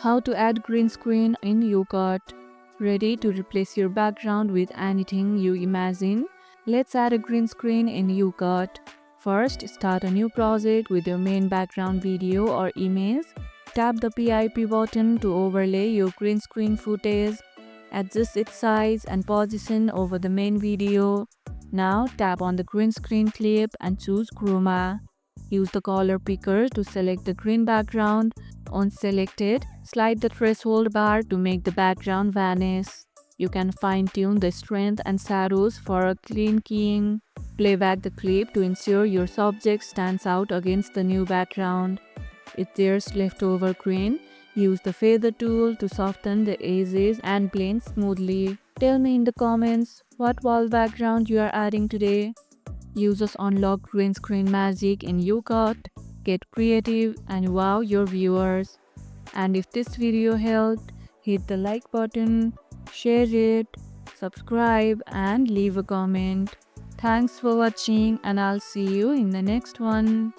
How to add green screen in Youcut. Ready to replace your background with anything you imagine? Let's add a green screen in Youcut. First, start a new project with your main background video or image. Tap the PIP button to overlay your green screen footage. Adjust its size and position over the main video. Now tap on the green screen clip and choose Chroma. Use the color picker to select the green background. Once selected, slide the threshold bar to make the background vanish. You can fine-tune the strength and shadows for a clean keying. Play back the clip to ensure your subject stands out against the new background. If there's leftover green, use the feather tool to soften the edges and blend smoothly. Tell me in the comments what wall background you are adding today. Users unlock green screen magic in Youcut. Get creative and wow your viewers. And if this video helped, hit the like button, share it, subscribe and leave a comment. Thanks for watching and I'll see you in the next one.